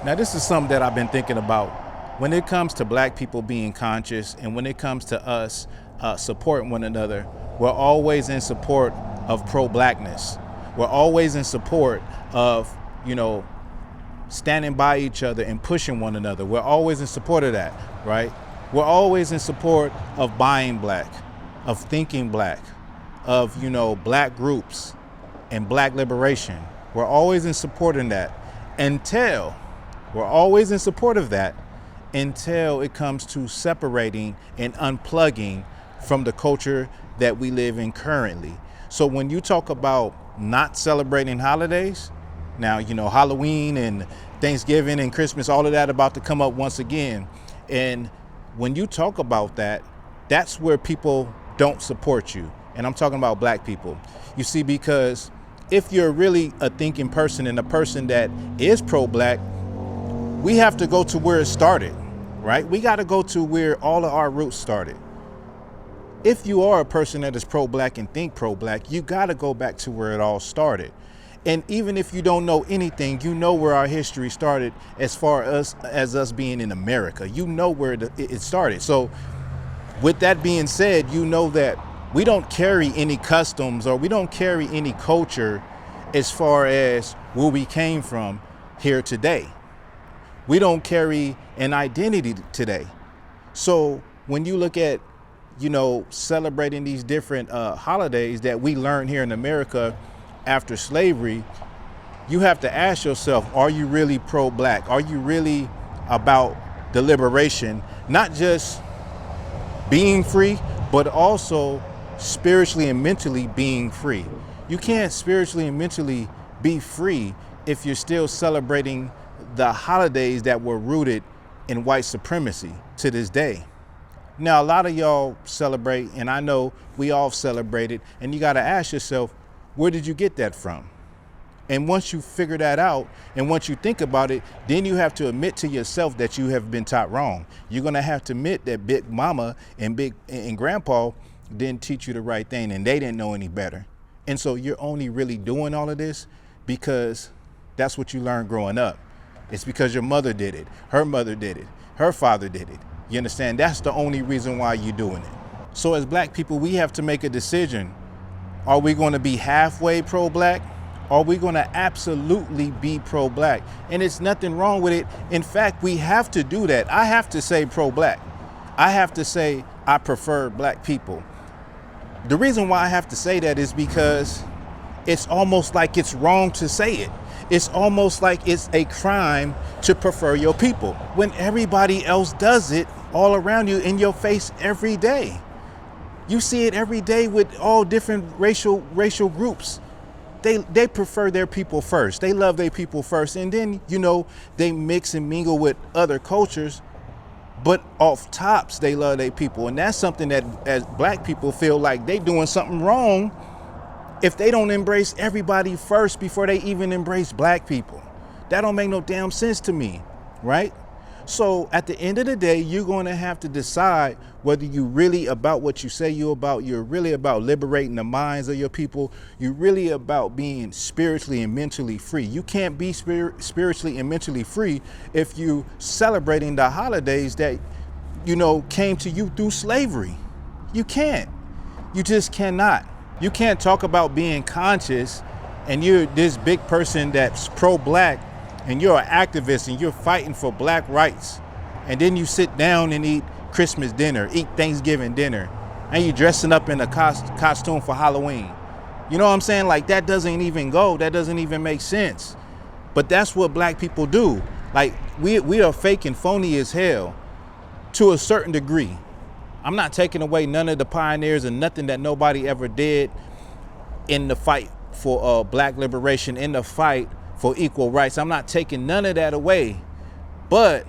Now, this is something that I've been thinking about. When it comes to black people being conscious and when it comes to us supporting one another, we're always in support of pro-blackness. We're always in support of, standing by each other and pushing one another. We're always in support of that, right? We're always in support of buying black, of thinking black, of, black groups and black liberation. We're always in support of that until we're always in support of that until it comes to separating and unplugging from the culture that we live in currently. So when you talk about not celebrating holidays, now, Halloween and Thanksgiving and Christmas, all of that about to come up once again. And when you talk about that, that's where people don't support you. And I'm talking about black people. You see, because if you're really a thinking person and a person that is pro-black, we have to go to where it started, right? We got to go to where all of our roots started. If you are a person that is pro-black and think pro-black, you got to go back to where it all started. And even if you don't know anything, you know where our history started as far as us being in America. You know where it started. So with that being said, you know that we don't carry any customs or we don't carry any culture as far as where we came from here today. We don't carry an identity today. So when you look at, celebrating these different holidays that we learned here in America after slavery, you have to ask yourself, are you really pro-black? Are you really about the liberation, not just being free, but also spiritually and mentally being free? You can't spiritually and mentally be free if you're still celebrating the holidays that were rooted in white supremacy to this day. Now, a lot of y'all celebrate, and I know we all celebrated, and you got to ask yourself, where did you get that from? And once you figure that out, and once you think about it, then you have to admit to yourself that you have been taught wrong. You're going to have to admit that Big Mama and Grandpa didn't teach you the right thing, and they didn't know any better. And so you're only really doing all of this because that's what you learned growing up. It's because your mother did it, her mother did it, her father did it. You understand? That's the only reason why you're doing it. So as black people, we have to make a decision. Are we going to be halfway pro-black? Are we going to absolutely be pro-black? And it's nothing wrong with it. In fact, we have to do that. I have to say pro-black. I have to say I prefer black people. The reason why I have to say that is because it's almost like it's wrong to say it. It's almost like it's a crime to prefer your people when everybody else does it all around you in your face every day. You see it every day with all different racial groups. They prefer their people first. They love their people first. And then, they mix and mingle with other cultures, but off tops, they love their people. And that's something that as black people feel like they doing something wrong if they don't embrace everybody first before they even embrace black people. That don't make no damn sense to me, right? So at the end of the day, you're going to have to decide whether you're really about what you say you're about. You're really about liberating the minds of your people. You're really about being spiritually and mentally free. You can't be spiritually and mentally free if you celebrating the holidays that, came to you through slavery. You can't. You just cannot. You can't talk about being conscious and you're this big person that's pro-black and you're an activist and you're fighting for black rights, and then you sit down and eat Christmas dinner, eat Thanksgiving dinner, and you're dressing up in a costume for Halloween. You know what I'm saying? Like, that doesn't even go. That doesn't even make sense. But that's what black people do. Like, we are fake and phony as hell to a certain degree. I'm not taking away none of the pioneers and nothing that nobody ever did in the fight for black liberation, in the fight for equal rights. I'm not taking none of that away, but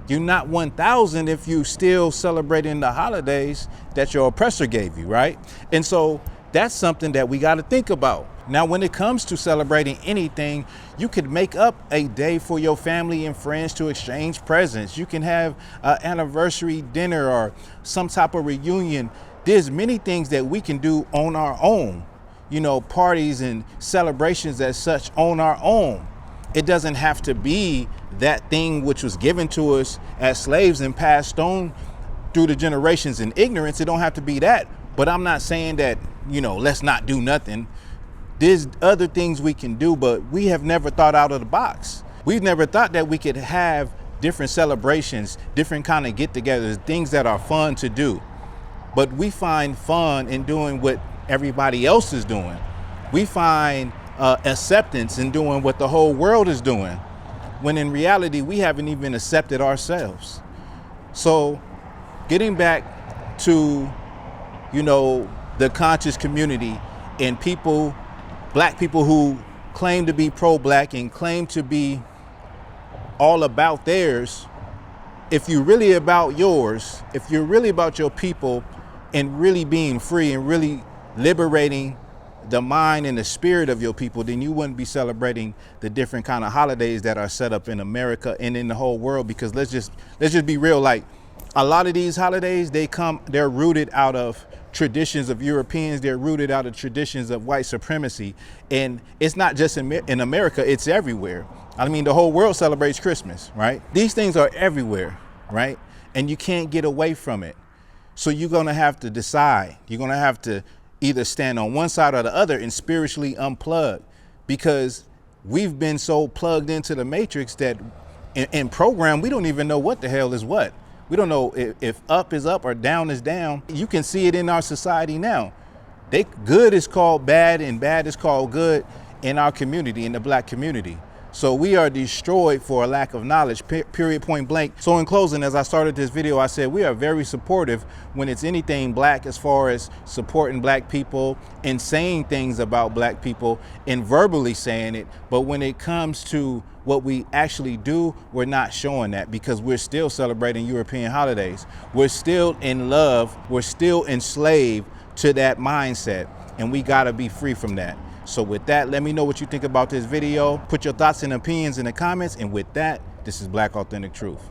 you're not 1,000 if you still celebrating the holidays that your oppressor gave you, right? And so that's something that we got to think about. Now, when it comes to celebrating anything, you could make up a day for your family and friends to exchange presents. You can have an anniversary dinner or some type of reunion. There's many things that we can do on our own, parties and celebrations as such on our own. It doesn't have to be that thing which was given to us as slaves and passed on through the generations in ignorance. It don't have to be that. But I'm not saying that, let's not do nothing. There's other things we can do, but we have never thought out of the box. We've never thought that we could have different celebrations, different kind of get-togethers, things that are fun to do. But we find fun in doing what everybody else is doing. We find acceptance in doing what the whole world is doing, when in reality, we haven't even accepted ourselves. So getting back to, the conscious community and people, black people who claim to be pro-black and claim to be all about theirs, if you're really about yours, if you're really about your people and really being free and really liberating the mind and the spirit of your people, then you wouldn't be celebrating the different kind of holidays that are set up in America and in the whole world. Because let's just be real, like a lot of these holidays, they're rooted out of traditions of Europeans, they're rooted out of traditions of white supremacy. And it's not just in America, it's everywhere. I mean, the whole world celebrates Christmas, right? These things are everywhere, right? And you can't get away from it. So you're gonna have to decide. You're gonna have to either stand on one side or the other and spiritually unplug, because we've been so plugged into the matrix that in program, we don't even know what the hell is what. We don't know if up is up or down is down. You can see it in our society now. Good is called bad and bad is called good in our community, in the black community. So we are destroyed for a lack of knowledge, period, point blank. So in closing, as I started this video, I said we are very supportive when it's anything black, as far as supporting black people and saying things about black people and verbally saying it. But when it comes to what we actually do, we're not showing that, because we're still celebrating European holidays. We're still in love. We're still enslaved to that mindset, and we gotta be free from that. So with that, let me know what you think about this video. Put your thoughts and opinions in the comments. And with that, this is Black Authentic Truth.